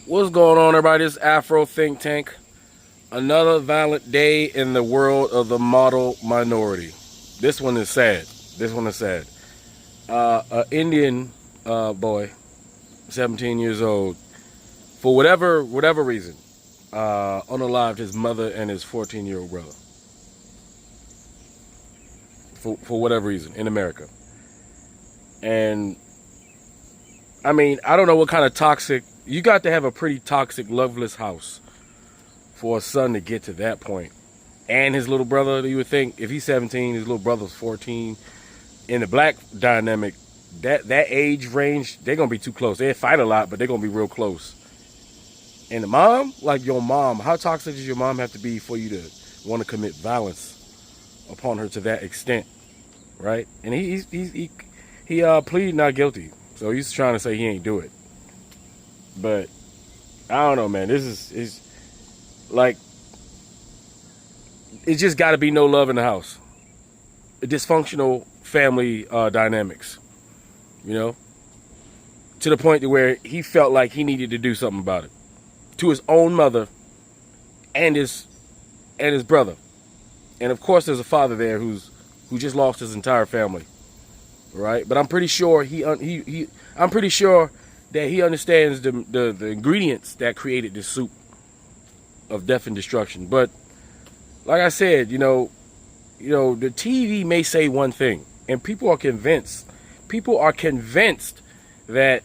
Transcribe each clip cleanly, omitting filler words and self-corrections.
What's going on, everybody? This is Afro Think Tank. Another violent day in the world of the model minority. This one is sad. This one is sad. An Indian boy, 17 years old, for whatever reason, unalived his mother and his 14-year-old brother. For whatever reason, in America. And I mean, I don't know what kind of toxic. You got to have a pretty toxic, loveless house for a son to get to that point. And his little brother, you would think, if he's 17, his little brother's 14. In the black dynamic, that age range, they're gonna be too close. They fight a lot, but they're gonna be real close. And the mom, like your mom, how toxic does your mom have to be for you to want to commit violence upon her to that extent, right? And he pleaded not guilty, so he's trying to say he ain't do it. But I don't know, man. This is like, it's just got to be no love in the house. Dysfunctional family dynamics, you know, to the point to where he felt like he needed to do something about it to his own mother and his brother. And of course, there's a father there who just lost his entire family, right? But I'm pretty sure I'm pretty sure that he understands the ingredients that created this soup of death and destruction. But like I said, you know, the TV may say one thing, and people are convinced that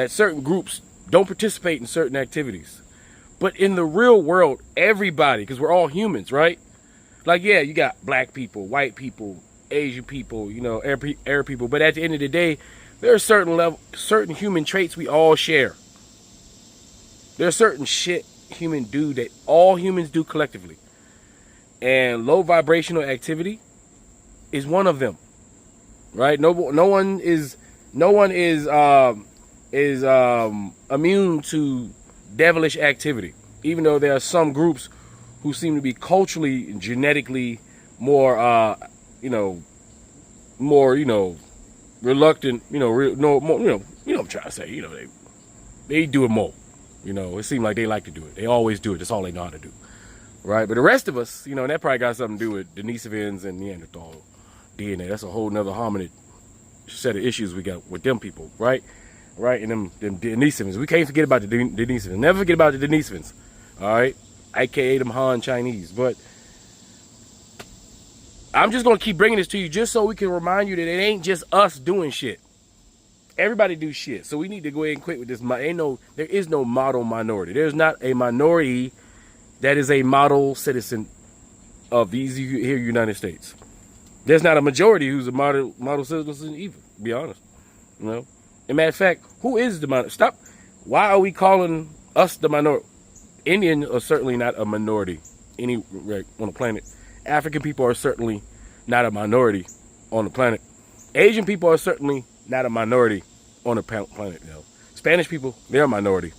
certain groups don't participate in certain activities. But in the real world, everybody, because we're all humans, right? Like, yeah, you got black people, white people, Asian people, you know, Arab people. But at the end of the day, there are certain human traits we all share. There's certain shit humans do that all humans do collectively. And low vibrational activity is one of them, right? No one is immune to devilish activity, even though there are some groups who seem to be culturally and genetically more reluctant, what I'm trying to say, they do it more. It seems like they like to do it. They always do it. That's all they know how to do. Right? But the rest of us, that probably got something to do with Denisovans and Neanderthal DNA. That's a whole nother hominid set of issues we got with them people, right? Right? And them Denisovans. We can't forget about the Denisovans. Never forget about the Denisovans. All right? AKA them Han Chinese. But I'm just going to keep bringing this to you just so we can remind you that it ain't just us doing shit. Everybody do shit. So we need to go ahead and quit with this. There is no model minority. There's not a minority that is a model citizen of these here United States. There's not a majority who's a model citizen either, to be honest. As a matter of fact, who is the minority? Stop. Why are we calling us the minority? Indians are certainly not a minority anywhere on the planet. African people are certainly not a minority on the planet. Asian people are certainly not a minority on the planet. Spanish people, they're a minority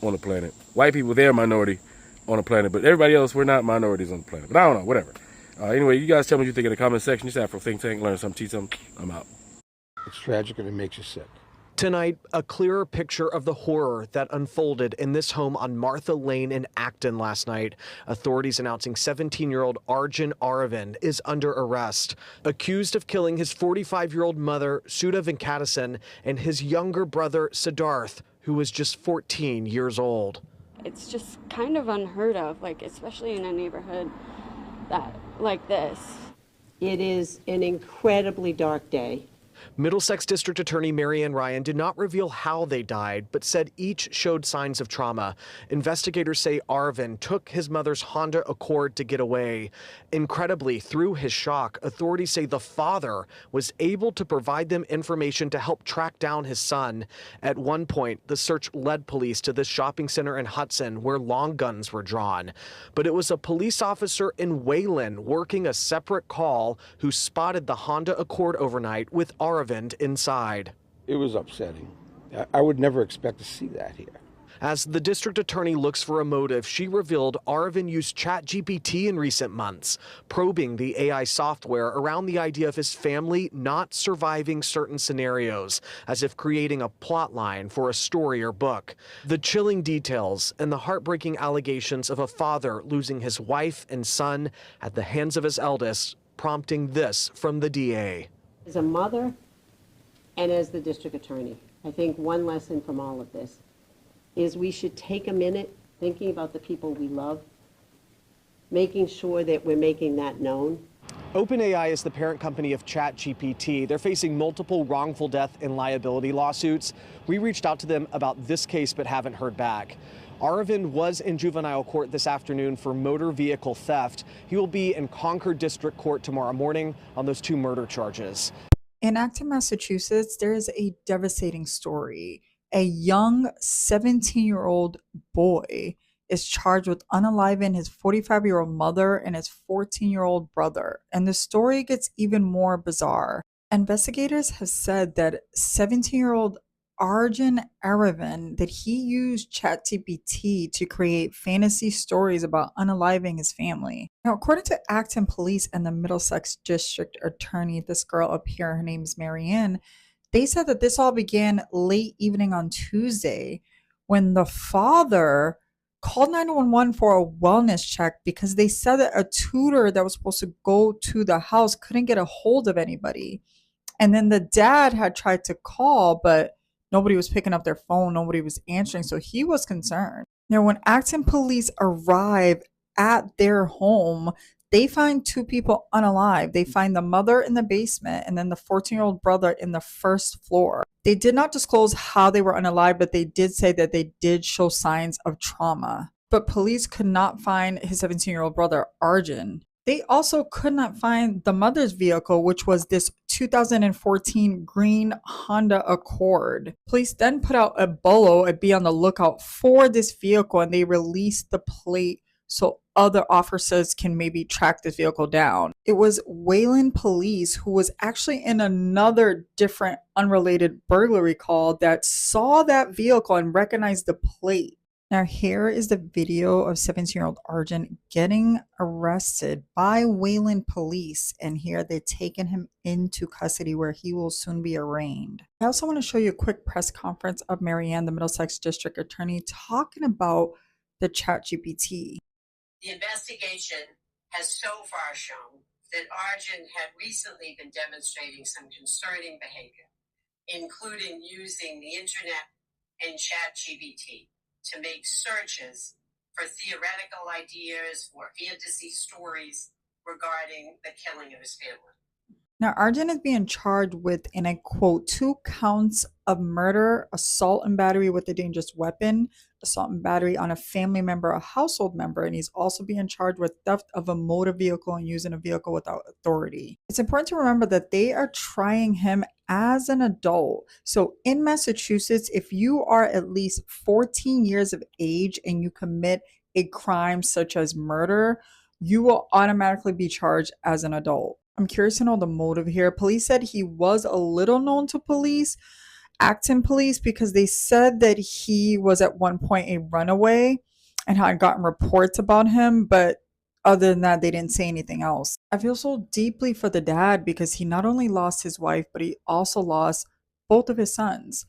on the planet. White people, they're a minority on the planet. But everybody else, we're not minorities on the planet. But I don't know, whatever. Anyway, you guys tell me what you think in the comment section. This is Afro Think Tank. Learn something, teach something. I'm out. It's tragic and it makes you sick. Tonight, a clearer picture of the horror that unfolded in this home on Martha Lane in Acton last night. Authorities announcing 17-year-old Arjun Aravind is under arrest, accused of killing his 45-year-old mother, Sudha Venkatasan, and his younger brother, Siddharth, who was just 14 years old. It's just kind of unheard of, especially in a neighborhood like this. It is an incredibly dark day. Middlesex District Attorney Marianne Ryan did not reveal how they died, but said each showed signs of trauma. Investigators say Arvind took his mother's Honda Accord to get away. Incredibly, through his shock, authorities say the father was able to provide them information to help track down his son. At one point, the search led police to this shopping center in Hudson where long guns were drawn. But it was a police officer in Wayland working a separate call who spotted the Honda Accord overnight with Aravind inside. It was upsetting. I would never expect to see that here. As the district attorney looks for a motive, she revealed Aravind used ChatGPT in recent months, probing the AI software around the idea of his family not surviving certain scenarios, as if creating a plot line for a story or book. The chilling details and the heartbreaking allegations of a father losing his wife and son at the hands of his eldest, prompting this from the DA. As a mother and as the district attorney, I think one lesson from all of this is we should take a minute thinking about the people we love, making sure that we're making that known. OpenAI is the parent company of ChatGPT. They're facing multiple wrongful death and liability lawsuits. We reached out to them about this case but haven't heard back. Aravind was in juvenile court this afternoon for motor vehicle theft. He will be in Concord District Court tomorrow morning on those 2 murder charges. In Acton, Massachusetts, there is a devastating story. A young 17-year-old boy is charged with unaliving his 45-year-old mother and his 14-year-old brother. And the story gets even more bizarre. Investigators have said that 17-year-old Arjun Aravind, that he used ChatGPT to create fantasy stories about unaliving his family. Now, according to Acton Police and the Middlesex District Attorney, this girl up here, her name is Marianne, they said that this all began late evening on Tuesday when the father called 911 for a wellness check because they said that a tutor that was supposed to go to the house couldn't get a hold of anybody. And then the dad had tried to call, but nobody was picking up their phone. Nobody was answering. So he was concerned. Now, when Acton Police arrive at their home, they find 2 people unalive. They find the mother in the basement and then the 14-year-old brother in the first floor. They did not disclose how they were unalive, but they did say that they did show signs of trauma. But police could not find his 17-year-old brother, Arjun. They also could not find the mother's vehicle, which was this 2014 green Honda Accord. Police then put out a bolo and be on the lookout for this vehicle, and they released the plate so other officers can maybe track this vehicle down. It was Wayland Police, who was actually in another different unrelated burglary call, that saw that vehicle and recognized the plate. Now here is the video of 17-year-old Arjun getting arrested by Wayland Police, and here they're taking him into custody where he will soon be arraigned. I also want to show you a quick press conference of Marianne, the Middlesex District Attorney, talking about the ChatGPT. The investigation has so far shown that Arjun had recently been demonstrating some concerning behavior, including using the internet and ChatGPT to make searches for theoretical ideas or fantasy stories regarding the killing of his family. Now, Arjun is being charged with, and I quote, 2 counts of murder, assault and battery with a dangerous weapon, assault and battery on a family member, a household member, and he's also being charged with theft of a motor vehicle and using a vehicle without authority. It's important to remember that they are trying him as an adult. So in Massachusetts, if you are at least 14 years of age and you commit a crime such as murder, you will automatically be charged as an adult. I'm curious to know the motive here. Police said he was a little known to police, Acton Police, because they said that he was at one point a runaway and had gotten reports about him, but other than that, they didn't say anything else. I feel so deeply for the dad because he not only lost his wife, but he also lost both of his sons.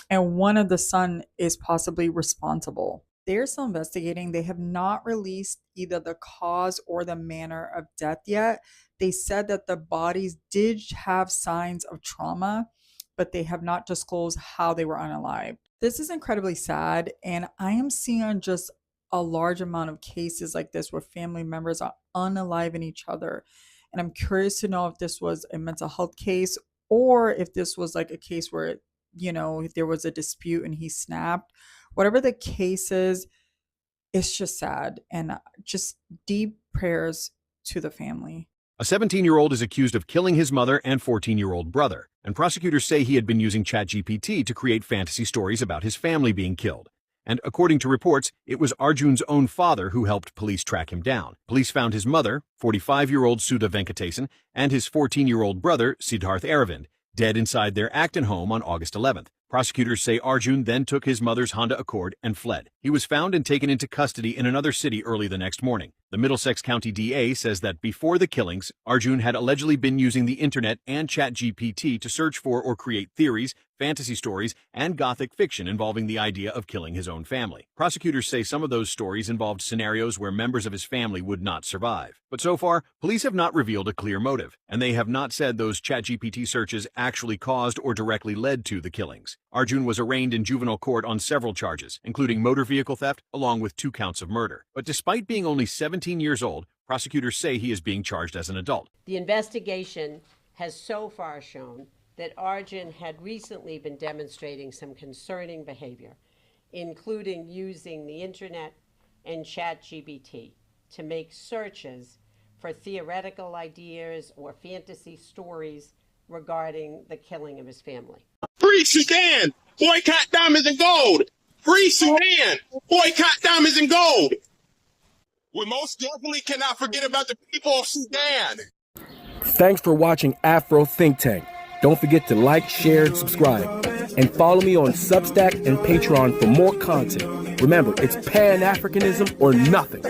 And one of the sons is possibly responsible. They're still investigating. They have not released either the cause or the manner of death yet. They said that the bodies did have signs of trauma, but they have not disclosed how they were unalived. This is incredibly sad, and I am seeing just a large amount of cases like this where family members are unaliving each other. And I'm curious to know if this was a mental health case or if this was like a case where, you know, if there was a dispute and he snapped. Whatever the case is, it's just sad, and just deep prayers to the family. A 17-year-old is accused of killing his mother and 14-year-old brother, and prosecutors say he had been using ChatGPT to create fantasy stories about his family being killed. And according to reports, it was Arjun's own father who helped police track him down. Police found his mother, 45-year-old Sudha Venkatesan, and his 14-year-old brother, Siddharth Aravind, dead inside their Acton home on August 11th. Prosecutors say Arjun then took his mother's Honda Accord and fled. He was found and taken into custody in another city early the next morning. The Middlesex County DA says that before the killings, Arjun had allegedly been using the internet and ChatGPT to search for or create theories, fantasy stories, and gothic fiction involving the idea of killing his own family. Prosecutors say some of those stories involved scenarios where members of his family would not survive. But so far, police have not revealed a clear motive, and they have not said those ChatGPT searches actually caused or directly led to the killings. Arjun was arraigned in juvenile court on several charges, including motor vehicle theft, along with 2 counts of murder. But despite being only 17 years old, prosecutors say he is being charged as an adult. The investigation has so far shown that Arjun had recently been demonstrating some concerning behavior, including using the internet and ChatGPT to make searches for theoretical ideas or fantasy stories regarding the killing of his family. Free Sudan! Boycott diamonds and gold! Free Sudan! Boycott diamonds and gold! We most definitely cannot forget about the people of Sudan! Thanks for watching Afro Think Tank. Don't forget to like, share, and subscribe. And follow me on Substack and Patreon for more content. Remember, it's Pan-Africanism or nothing.